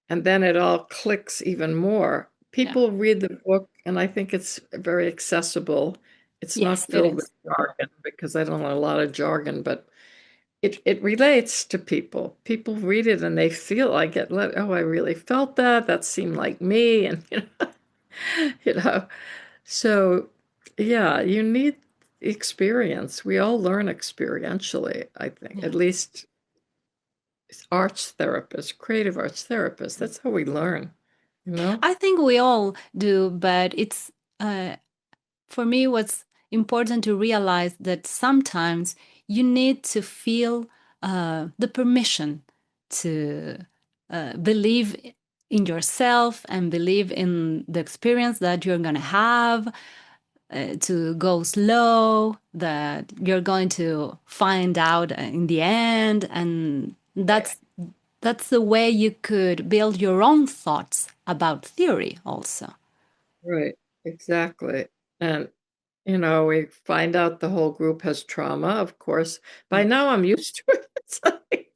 and then it all clicks even more. Yeah. People read the book, and I think it's very accessible. It's Yes, not it filled with is. jargon because I don't know a lot of jargon, but it relates to people. People read it and they feel like it. Oh, I really felt that. That seemed like me, and you know. So, yeah, you need experience. We all learn experientially, I think. At Yeah. least arts therapists, creative arts therapists. That's how we learn, you know? I think we all do, but it's for me what's important to realize that sometimes you need to feel the permission to believe in yourself and believe in the experience that you're going to have, to go slow, that you're going to find out in the end. And that's That's the way you could build your own thoughts about theory also. Right, exactly. And, we find out the whole group has trauma, of course. By now I'm used to it. It's like,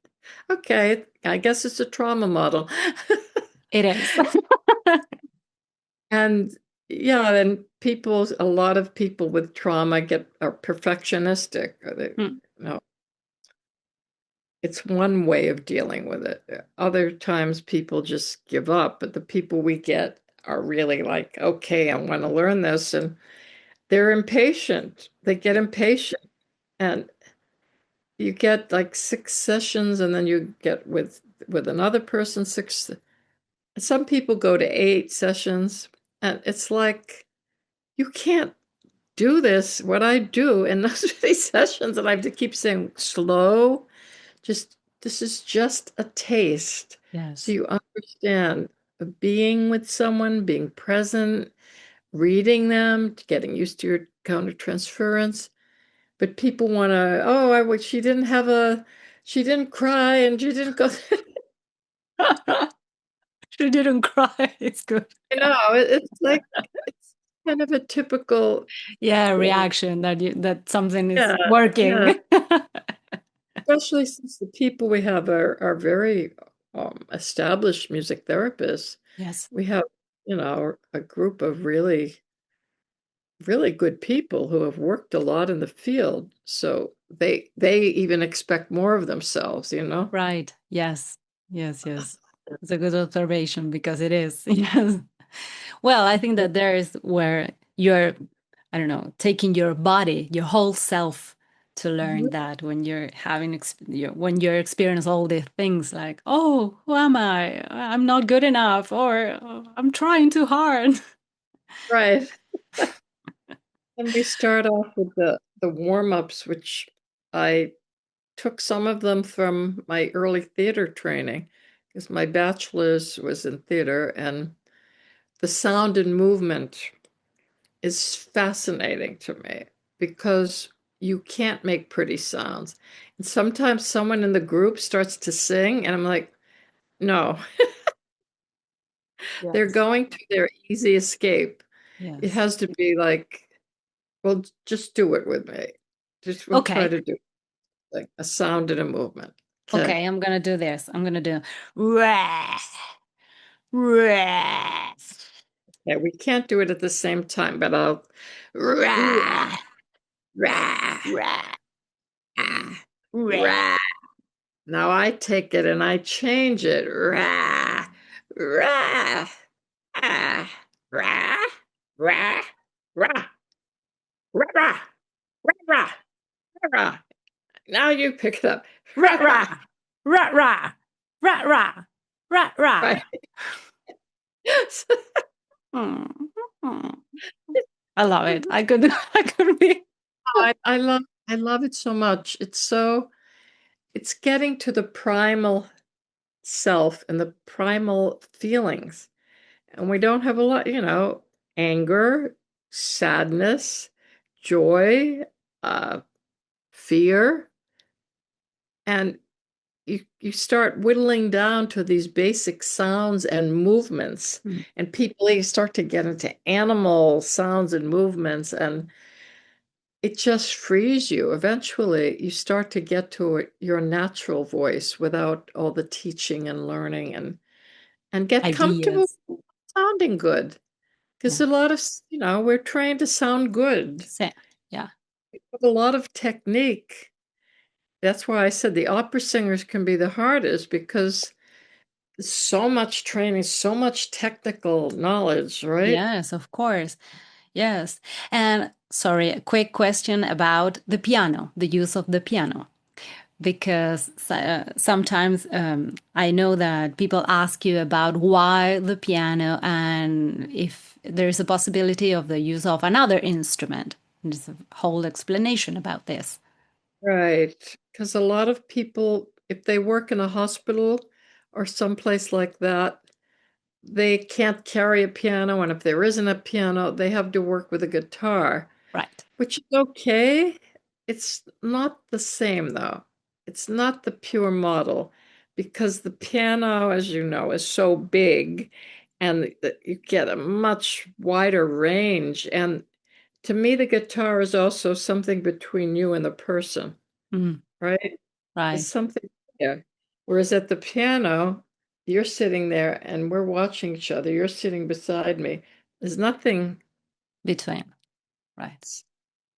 okay, I guess it's a trauma model. It is. And yeah, then a lot of people with trauma are perfectionistic. Or Mm. it's one way of dealing with it. Other times people just give up, but the people we get are really like, okay, I want to learn this. And they're impatient. They get impatient. And you get like 6 sessions, and then you get with another person six. Some people go to 8 sessions, and it's like you can't do this, what I do in these sessions, and I have to keep saying slow, just this is just a taste. So Yes. you understand being with someone, being present, reading them, getting used to your countertransference. But people want to, oh, she didn't cry and she didn't go. She didn't cry. It's good. It's like, it's kind of a typical, Yeah, reaction that something is yeah, yeah. working. Especially since the people we have are very established music therapists. Yes. We have, a group of really, really good people who have worked a lot in the field. So they even expect more of themselves. Right. Yes. Yes, yes. It's a good observation because it is. Yes. Well, I think that there is where you're, I don't know, taking your body, your whole self to learn that when you're when you're experiencing all these things like, oh, who am I? I'm not good enough, or "Oh, I'm trying too hard." Right. And we start off with the warm-ups, which I took some of them from my early theater training, because my bachelor's was in theater, and the sound and movement is fascinating to me because you can't make pretty sounds. And sometimes someone in the group starts to sing, and I'm like, no, they're Yes. going to their easy escape. It Yes. has to be like, well, just do it with me. We'll try Okay. to do like a sound and a movement. Okay. Okay, I'm gonna do this. I'm gonna do rah, rah, Yeah, we can't do it at the same time, but I'll rah, rah, rah, rah, ah, rah. rah. Now I take it and I change it. Rah, rah, ah, rah, rah, rah, rah, rah, rah, rah, rah. Now you pick it up. Rah rah, rah rah, rah rah, rah rah. Right. Mm, mm. I love it. I could, I could be. I love it so much. It's getting to the primal self and the primal feelings. And we don't have a lot, anger, sadness, joy, uh, fear. And you start whittling down to these basic sounds and movements. Mm. And people, you start to get into animal sounds and movements, and it just frees you. Eventually, you start to get to your natural voice without all the teaching and learning, and get comfortable Ideas. sounding good. Because Yeah. a lot of, we're trained to sound good. So, yeah. With a lot of technique. That's why I said the opera singers can be the hardest, because so much training, so much technical knowledge, right? Yes, of course. Yes. And sorry, a quick question about the piano, the use of the piano. Because sometimes I know that people ask you about why the piano and if there's a possibility of the use of another instrument. There's a whole explanation about this. Right. Because a lot of people, if they work in a hospital or someplace like that, they can't carry a piano. And if there isn't a piano, they have to work with a guitar, Right. which is okay. It's not the same, though. It's not the pure model. because the piano, as you know, is so big and you get a much wider range. And to me, the guitar is also something between you and the person, right? There's Right. something there. Whereas at the piano, you're sitting there and we're watching each other. You're sitting beside me. There's nothing. Between. Right.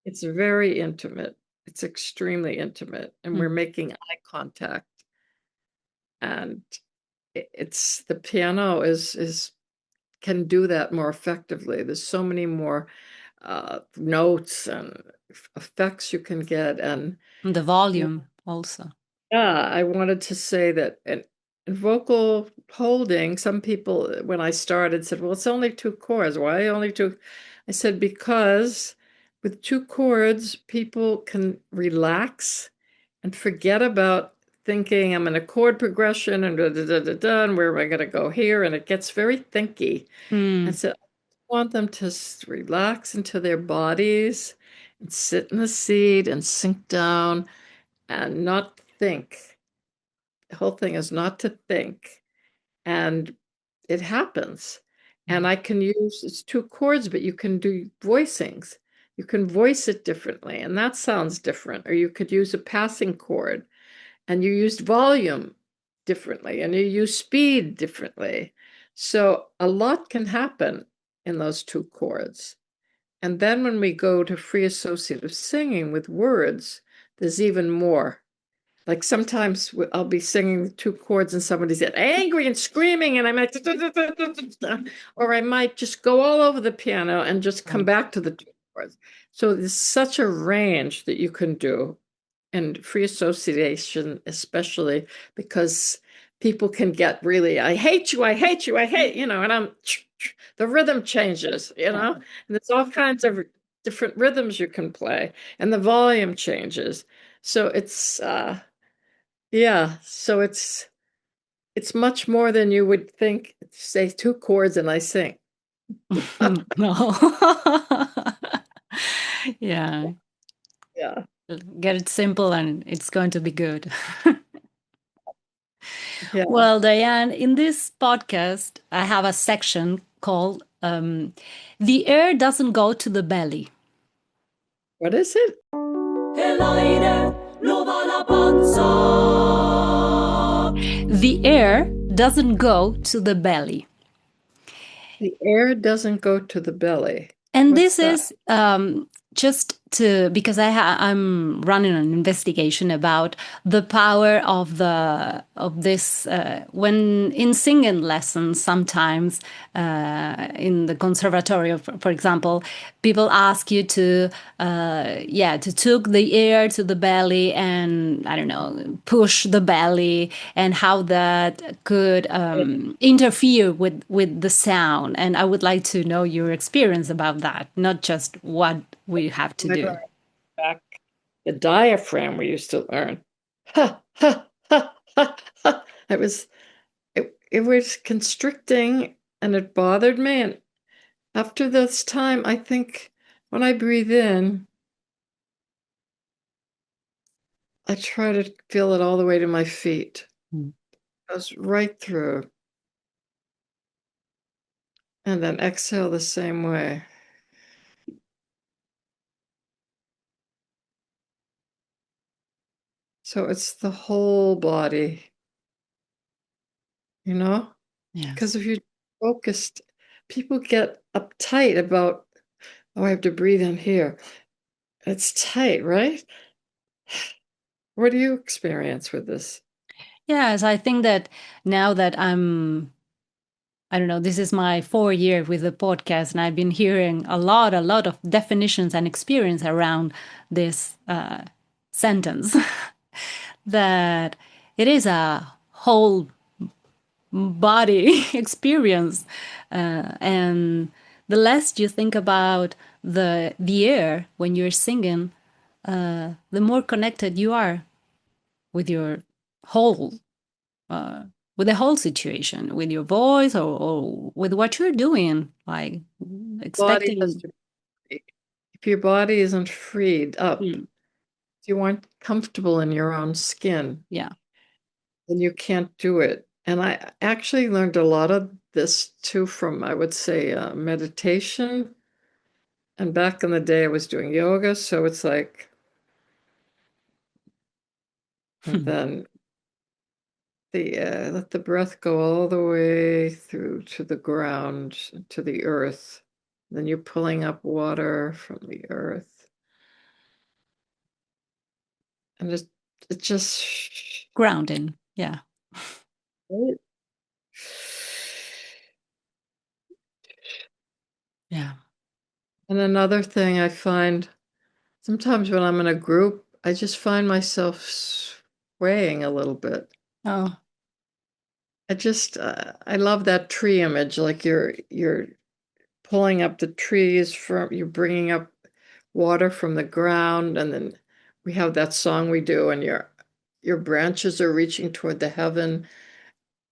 It's very intimate. It's extremely intimate. And we're making eye contact. And it's the piano is can do that more effectively. There's so many more notes and effects you can get. And The volume also. yeah, I wanted to say that in vocal holding, some people, when I started, said, well, it's only two chords. Why only two? I said, because with two chords, people can relax and forget about thinking I'm in a chord progression and da, da, da, da, da, and where am I going to go here? And it gets very thinky. I said, I want them to relax into their bodies and sit in the seat and sink down and not think. The whole thing is not to think. And it happens. And I can use it's two chords, but you can do voicings. You can voice it differently, and that sounds different. Or you could use a passing chord, and you used volume differently, and you use speed differently. So a lot can happen in those two chords. And then when we go to free associative singing with words, there's even more. Like sometimes I'll be singing two chords and somebody's angry and screaming, and I might, or I might just go all over the piano and just come back to the two chords. So there's such a range that you can do, and free association, especially because people can get really, I hate you, I hate you, I hate, and the rhythm changes, and there's all kinds of different rhythms you can play, and the volume changes. So so it's much more than you would think. Say two chords and I sing. No. Yeah. Yeah. Get it simple and it's going to be good. Yeah. Well, Diane, in this podcast, I have a section called The Air Doesn't Go to the Belly. What is it? The air doesn't go to the belly. The air doesn't go to the belly. And What's this that? is just to because I'm running an investigation about the power of this when in singing lessons sometimes in the conservatory, for example, people ask you to took the air to the belly and I don't know push the belly and how that could interfere with the sound. And I would like to know your experience about that, not just what we have to do. Back the diaphragm we used to learn. Ha, ha, ha, ha, ha. It was constricting and it bothered me. And after this time, I think when I breathe in, I try to feel it all the way to my feet. It goes right through. And then exhale the same way. So it's the whole body, Yes. Because if you're focused, people get uptight about, oh, I have to breathe in here. It's tight, right? What do you experience with this? Yes, I think that now that I don't know, this is my 4th year with the podcast, and I've been hearing a lot of definitions and experience around this sentence that it is a whole body experience. And the less you think about the air when you're singing, the more connected you are with your whole with the whole situation, with your voice or with what you're doing, like Body has expecting. to be, if your body isn't freed up, Mm, you aren't comfortable in your own skin. yeah. then you can't do it. And I actually learned a lot of this too from, I would say, meditation. And back in the day, I was doing yoga, so it's like, and then let the breath go all the way through to the ground, to the earth. Then you're pulling up water from the earth. And it just Grounding, yeah. right? Yeah. And another thing I find sometimes when I'm in a group, I just find myself swaying a little bit. Oh, I love that tree image, like you're pulling up the trees you're bringing up water from the ground, and then we have that song we do, and your branches are reaching toward the heaven,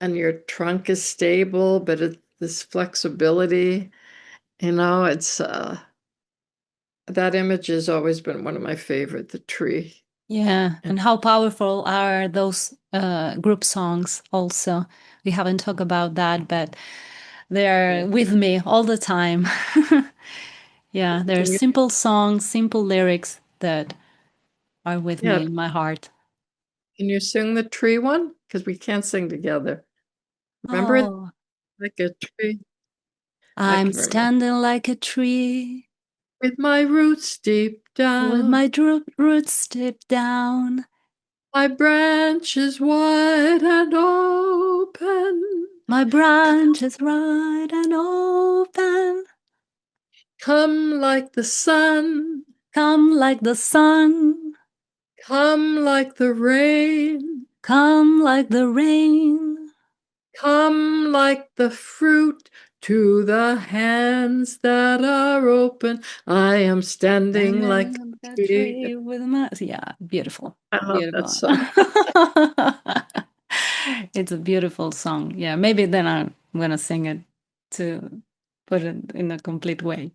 and your trunk is stable, but this flexibility, it's that image has always been one of my favorite, the tree. yeah. And how powerful are those group songs also? We haven't talked about that, but they're with me all the time. Yeah, they're Can you, simple songs, simple lyrics that are with me yeah, in my heart. can you sing the tree one? Because we can't sing together. Remember it? Oh, Like a tree. I I'm can remember. standing like a tree With my roots deep with down, my roots deep down, my branches wide and open. my branches wide and open. Come like the sun, Come like the sun, come like the rain, come like the rain. come like the fruit to the hands that are open. I am standing like And a the tree. tree with my, yeah, beautiful, I love that beautiful. song. It's a beautiful song. Yeah, maybe then I'm gonna sing it to put it in a complete way.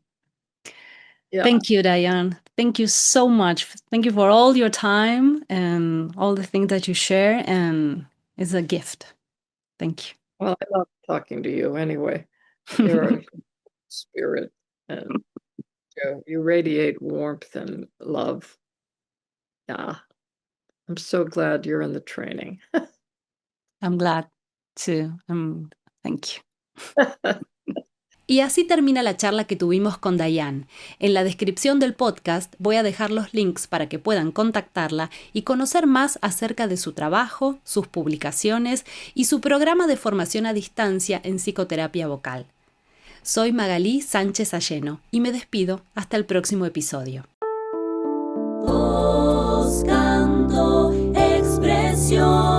Yeah. Thank you, Diane. Thank you so much. Thank you for all your time and all the things that you share, and it's a gift. Thank Well, I love talking to you anyway. You're you. a spirit, and you radiate warmth and love. Yeah. I'm so glad you're in the training. I'm glad too. Thank you. Y así termina la charla que tuvimos con Diane. En la descripción del podcast voy a dejar los links para que puedan contactarla y conocer más acerca de su trabajo, sus publicaciones y su programa de formación a distancia en psicoterapia vocal. Soy Magalí Sánchez Alleno y me despido hasta el próximo episodio. Voz, canto, expresión.